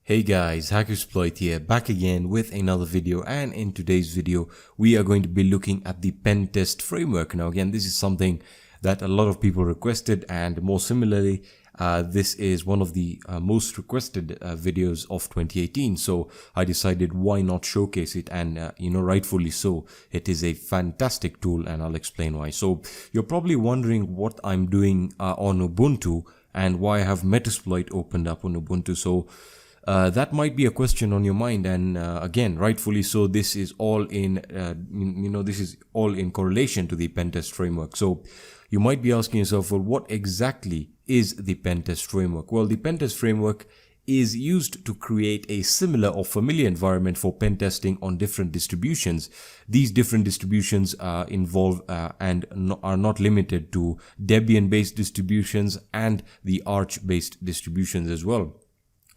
Hey guys, Hackersploit here, back again with another video, and in today's video we are going to be looking at the pen test framework. Now again, this is something that a lot of people requested, and more similarly this is one of the most requested videos of 2018, so I decided why not showcase it, and rightfully so. It is a fantastic tool and I'll explain why. So you're probably wondering what I'm doing on Ubuntu and why I have Metasploit opened up on Ubuntu. So that might be a question on your mind, and again, rightfully so. This is all in, this is all in correlation to the pen test framework. So you might be asking yourself, well, what exactly is the pen test framework? Well, the pen test framework is used to create a similar or familiar environment for pen testing on different distributions. These different distributions involve and are not limited to Debian-based distributions and the Arch-based distributions as well.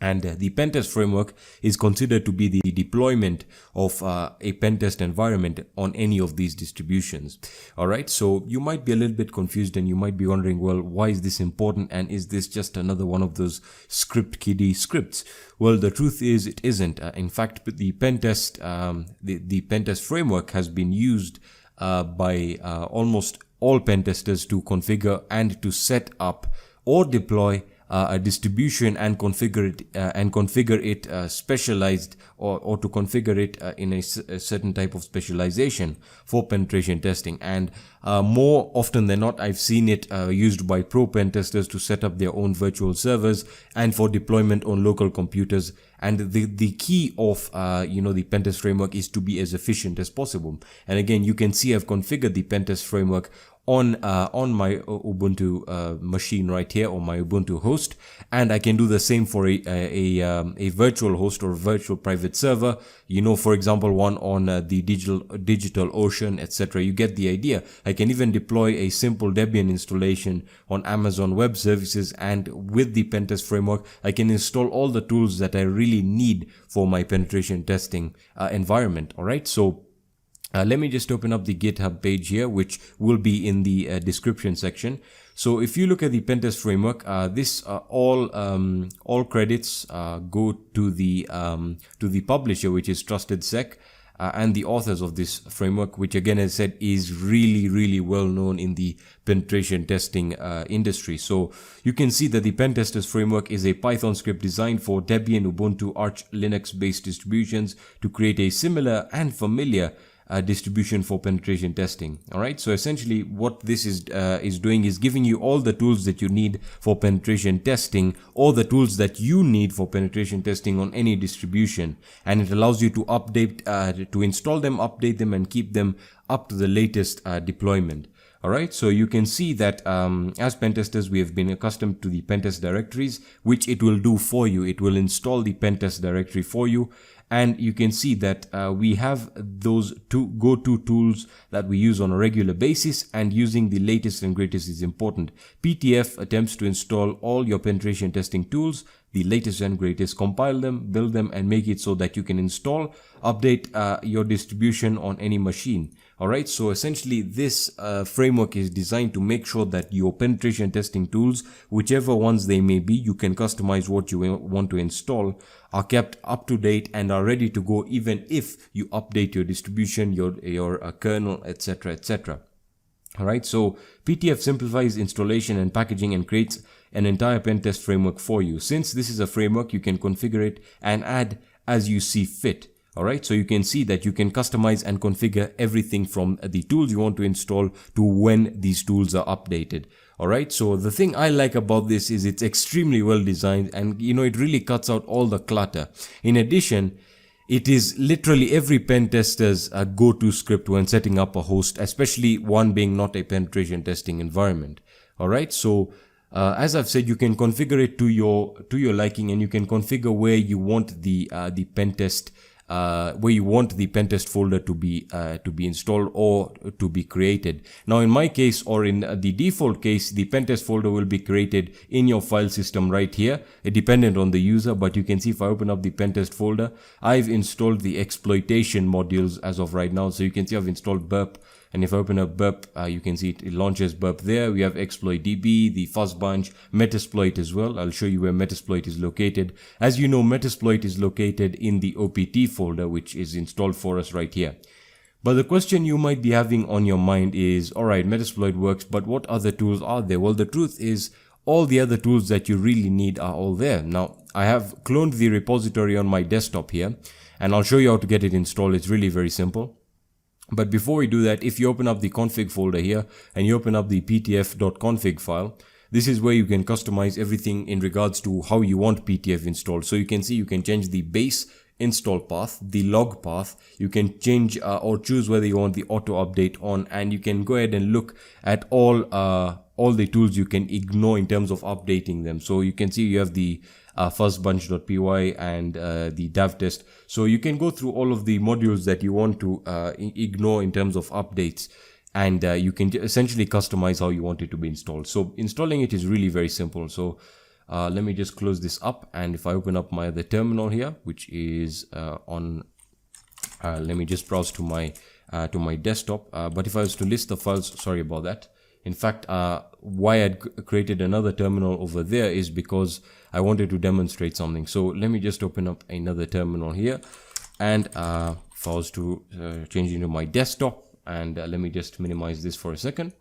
And the pen test framework is considered to be the deployment of a pen test environment on any of these distributions. Alright, so you might be a little bit confused and you might be wondering, well, why is this important, and is this just another one of those script kiddie scripts? Well, the truth is it isn't. In fact, the pen test, the pen test framework has been used by almost all pen testers to configure and to set up or deploy a distribution and configure it specialized, or to configure it in a certain type of specialization for penetration testing. And more often than not, I've seen it used by pro pen testers to set up their own virtual servers and for deployment on local computers. And the key of the pen test framework is to be as efficient as possible. And again, you can see I've configured the pen test framework on my Ubuntu machine right here, or my Ubuntu host, and I can do the same for a virtual host or a virtual private server, for example one on the digital ocean, etc. You get the idea. I can even deploy a simple Debian installation on Amazon Web Services, and with the pen test framework I can install all the tools that I really need for my penetration testing environment. Alright, so let me just open up the GitHub page here, which will be in the description section. So if you look at the pentest framework, this all credits go to the publisher, which is TrustedSec, and the authors of this framework, which again, as I said, is really well known in the penetration testing industry. So you can see that the PenTesters framework is a Python script designed for Debian, Ubuntu, Arch, Linux-based distributions to create a similar and familiar distribution for penetration testing. Alright, so essentially what this is doing is giving you all the tools that you need for penetration testing, or the tools that you need for penetration testing on any distribution, and it allows you to update, to install them, update them, and keep them up to the latest deployment. Alright, so you can see that as pentesters we have been accustomed to the pentest directories, which it will do for you. It will install the pentest directory for you, and you can see that we have those two go-to tools that we use on a regular basis, and using the latest and greatest is important. PTF attempts to install all your penetration testing tools, the latest and greatest, compile them, build them, and make it so that you can install, update your distribution on any machine. Alright, so essentially this framework is designed to make sure that your penetration testing tools, whichever ones they may be, you can customize what you want to install, are kept up to date and are ready to go even if you update your distribution, your kernel, etc, etc. Alright, so PTF simplifies installation and packaging and creates an entire pen test framework for you. Since this is a framework, you can configure it and add as you see fit. Alright, so you can see that you can customize and configure everything from the tools you want to install to when these tools are updated. Alright, so the thing I like about this is it's extremely well designed, and it really cuts out all the clutter. In addition, it is literally every pen tester's go-to script when setting up a host, especially one being not a penetration testing environment. Alright, so as I've said, you can configure it to your liking, and you can configure where you want the pentest pentest folder to be installed or to be created. Now in my case, or in the default case, the pentest folder will be created in your file system right here, dependent on the user. But you can see if I open up the pentest folder, I've installed the exploitation modules as of right now. So you can see I've installed burp, And if I open up burp, you can see it launches burp there. We have exploit DB, the fuzz bunch, Metasploit as well. I'll show you where Metasploit is located. As you know, Metasploit is located in the OPT folder, which is installed for us right here. But the question you might be having on your mind is, alright, Metasploit works, but what other tools are there? Well, the truth is, all the other tools that you really need are all there. Now, I have cloned the repository on my desktop here, and I'll show you how to get it installed. It's really very simple. But before we do that, if you open up the config folder here, and you open up the ptf.config file, this is where you can customize everything in regards to how you want PTF installed. So you can see you can change the base install path, the log path, you can change or choose whether you want the auto update on, and you can go ahead and look at all the tools you can ignore in terms of updating them. So you can see you have the fuzzbunch.py and the dev test. So you can go through all of the modules that you want to ignore in terms of updates, and you can essentially customize how you want it to be installed. So installing it is really very simple. So let me just close this up, and if I open up my other terminal here, which is let me just browse to my desktop. But if I was to list the files, sorry about that. In fact, why I'd created another terminal over there is because I wanted to demonstrate something. So let me just open up another terminal here, and if I was to change into my desktop, and let me just minimize this for a second.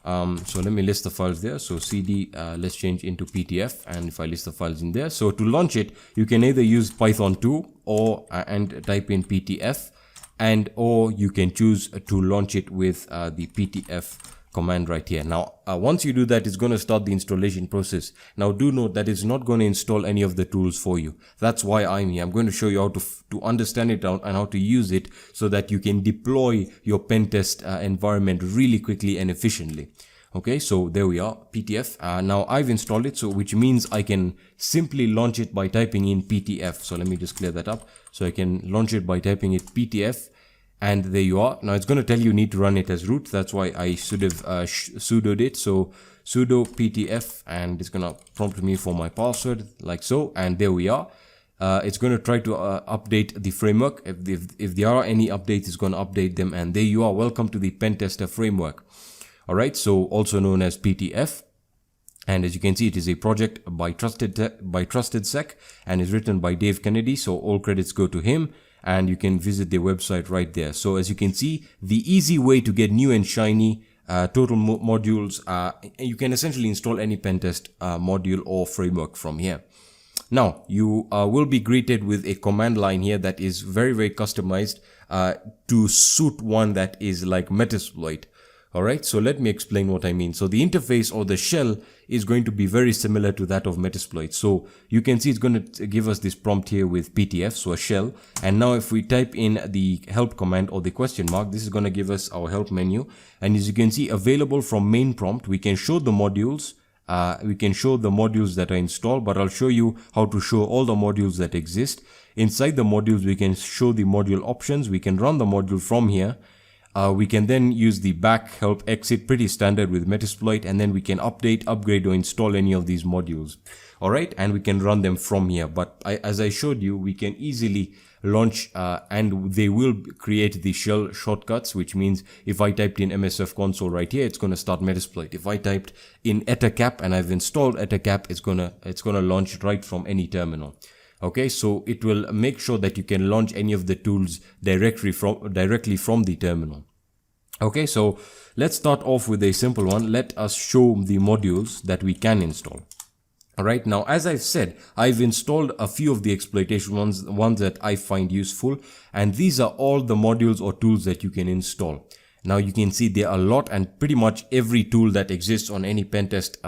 So let me list the files there. So cd, let's change into PTF, and if I list the files in there, so to launch it, you can either use Python 2 or and type in PTF, or you can choose to launch it with the PTF command right here. Now, once you do that, it's going to start the installation process. Now, do note that it's not going to install any of the tools for you. That's why I'm here. I'm going to show you how to understand it and how to use it so that you can deploy your pen test environment really quickly and efficiently. Okay, so there we are, PTF. Now I've installed it, so which means I can simply launch it by typing in PTF. So let me just clear that up. So I can launch it by typing it PTF. And there you are. Now it's going to tell you need to run it as root. That's why I should have sudoed it. So sudo ptf, and it's going to prompt me for my password like so. And there we are. It's going to try to update the framework. If there are any updates, it's going to update them. And there you are. Welcome to the PenTester framework. All right. So also known as PTF. And as you can see, it is a project by TrustedSec and is written by Dave Kennedy. So all credits go to him. And you can visit their website right there. So as you can see, the easy way to get new and shiny total modules, you can essentially install any pentest module or framework from here. Now, you will be greeted with a command line here that is very, very customized to suit one that is like Metasploit. Alright, so let me explain what I mean. So the interface or the shell is going to be very similar to that of Metasploit. So you can see it's going to give us this prompt here with PTF, so a shell. And now if we type in the help command or the question mark, this is going to give us our help menu. And as you can see, available from main prompt, we can show the modules. That are installed, but I'll show you how to show all the modules that exist. Inside the modules, we can show the module options. We can run the module from here. We can then use the back, help, exit, pretty standard with Metasploit, and then we can update, upgrade, or install any of these modules. Alright, and we can run them from here. But as I showed you, we can easily launch and they will create the shell shortcuts, which means if I typed in MSF console right here, it's going to start Metasploit. If I typed in etacap and I've installed etacap, it's gonna launch right from any terminal. Okay, so it will make sure that you can launch any of the tools directly from the terminal. Okay, so let's start off with a simple one. Let us show the modules that we can install. Alright, now as I've said, I've installed a few of the exploitation ones that I find useful, and these are all the modules or tools that you can install. Now you can see there are a lot, and pretty much every tool that exists on any pentest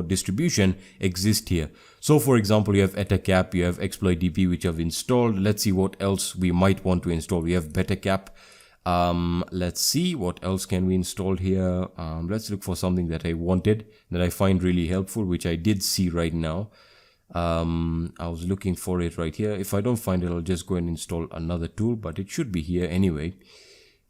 distribution exists here. So for example, you have etacap, you have exploitdb, which I've installed. Let's see what else we might want to install. We have betacap. Let's see what else can we install here. Let's look for something that I wanted, that I find really helpful, which I did see right now. I was looking for it right here. If I don't find it, I'll just go and install another tool, but it should be here anyway.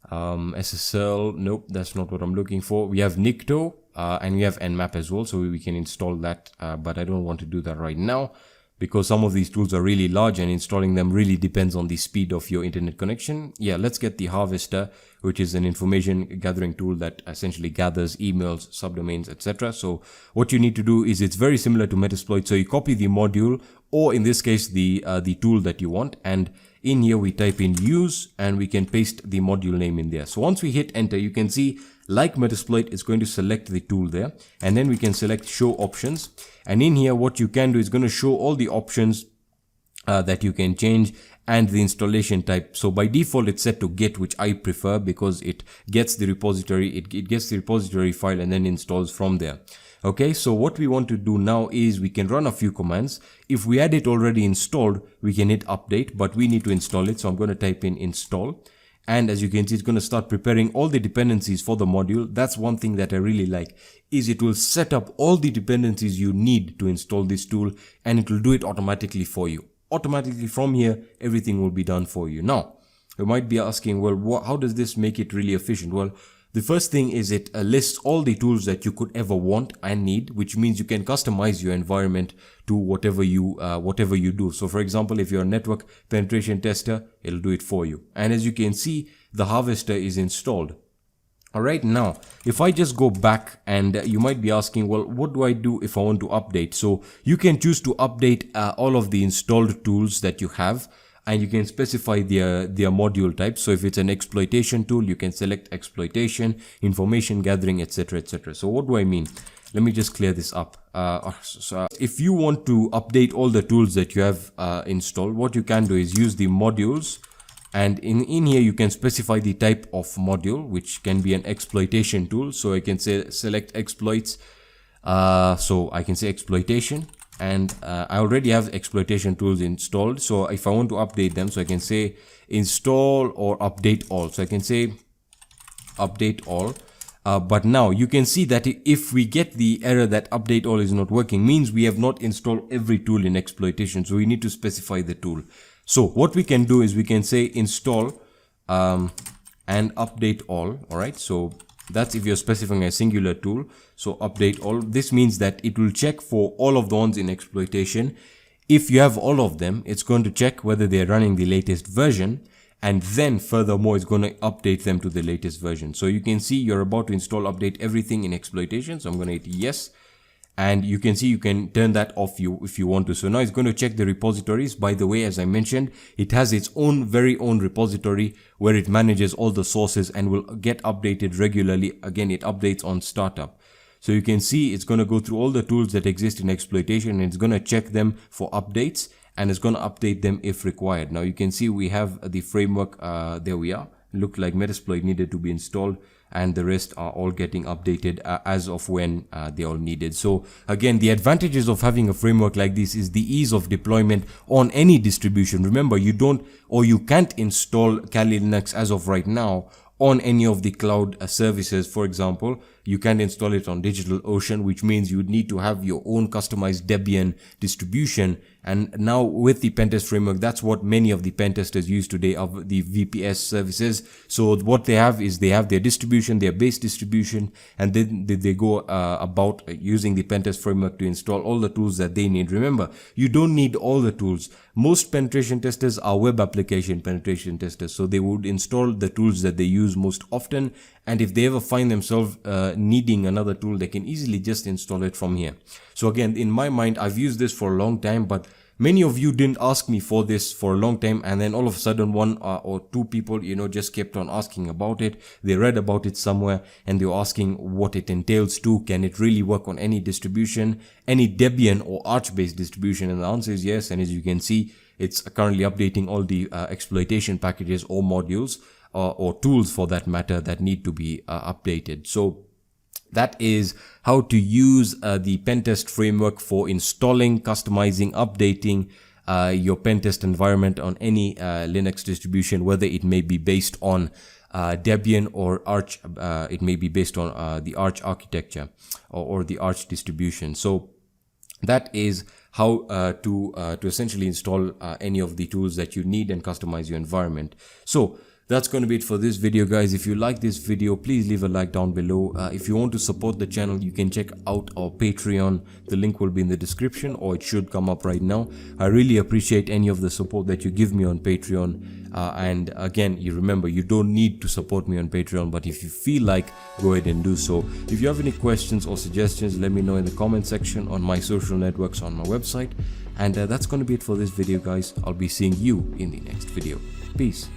SSL, nope, that's not what I'm looking for. We have Nikto and we have Nmap as well, so we can install that, but I don't want to do that right now because some of these tools are really large and installing them really depends on the speed of your internet connection. Yeah, let's get the Harvester, which is an information gathering tool that essentially gathers emails, subdomains, etc. So what you need to do is, it's very similar to Metasploit. So you copy the module, or in this case the tool that you want, and in here we type in use and we can paste the module name in there. So once we hit enter, you can see, like Metasploit, it's going to select the tool there, and then we can select show options, and in here what you can do is going to show all the options that you can change and the installation type. So by default it's set to Git, which I prefer because it gets the repository, it gets the repository file and then installs from there. Okay, so what we want to do now is we can run a few commands. If we had it already installed, we can hit update, but we need to install it. So I'm going to type in install. And as you can see, it's going to start preparing all the dependencies for the module. That's one thing that I really like, is it will set up all the dependencies you need to install this tool, and it will do it automatically for you. Automatically from here, everything will be done for you. Now, you might be asking, well, how does this make it really efficient? Well, the first thing is it lists all the tools that you could ever want and need, which means you can customize your environment to whatever you do. So for example, if you're a network penetration tester, it'll do it for you. And as you can see, the Harvester is installed. All right, now if I just go back, and you might be asking, well, what do I do if I want to update? So you can choose to update all of the installed tools that you have, and you can specify their module type. So if it's an exploitation tool, you can select exploitation, information gathering, etc, etc. So what do I mean? Let me just clear this up. If you want to update all the tools that you have installed, what you can do is use the modules, and in here you can specify the type of module, which can be an exploitation tool. So I can say select exploits. So I can say exploitation. And I already have exploitation tools installed. So if I want to update them, so I can say install or update all. So I can say update all. But now you can see that if we get the error that update all is not working, means we have not installed every tool in exploitation. So we need to specify the tool. So what we can do is we can say install and update all. All right. So that's if you're specifying a singular tool. So update all. This means that it will check for all of the ones in exploitation. If you have all of them, it's going to check whether they're running the latest version. And then furthermore, it's going to update them to the latest version. So you can see you're about to install, update everything in exploitation. So I'm going to hit yes. And you can see you can turn that off if you want to. So now it's going to check the repositories. By the way, as I mentioned, it has its own very own repository where it manages all the sources and will get updated regularly. Again, it updates on startup. So you can see it's going to go through all the tools that exist in exploitation, and it's going to check them for updates, and it's going to update them if required. Now you can see we have the framework. There we are. It looked like Metasploit needed to be installed, and the rest are all getting updated as of when they all needed. So again, the advantages of having a framework like this is the ease of deployment on any distribution. Remember, you don't, or you can't install Kali Linux as of right now on any of the cloud services. For example, you can't install it on DigitalOcean, which means you would need to have your own customized Debian distribution. And now with the pentest framework, that's what many of the pentesters use today, of the VPS services. So what they have is they have their distribution, their base distribution, and then they go about using the pentest framework to install all the tools that they need. Remember, you don't need all the tools. Most penetration testers are web application penetration testers, so they would install the tools that they use most often. And if they ever find themselves needing another tool, they can easily just install it from here. So again, in my mind, I've used this for a long time, but many of you didn't ask me for this for a long time, and then all of a sudden one or two people, just kept on asking about it. They read about it somewhere and they were asking what it entails too. Can it really work on any distribution, any Debian or Arch based distribution? And the answer is yes. And as you can see, it's currently updating all the exploitation packages or modules or tools for that matter that need to be updated. So that is how to use the pentest framework for installing, customizing, updating your pentest environment on any Linux distribution, whether it may be based on Debian or Arch. It may be based on the Arch architecture or the Arch distribution. So that is how to essentially install any of the tools that you need and customize your environment. So That's going to be it for this video, guys. If you like this video, please leave a like down below. If you want to support the channel, you can check out our Patreon. The link will be in the description, or it should come up right now. I really appreciate any of the support that you give me on Patreon. And again, you remember, you don't need to support me on Patreon, but if you feel like, go ahead and do so. If you have any questions or suggestions, let me know in the comment section, on my social networks, on my website. And that's going to be it for this video, guys. I'll be seeing you in the next video. Peace.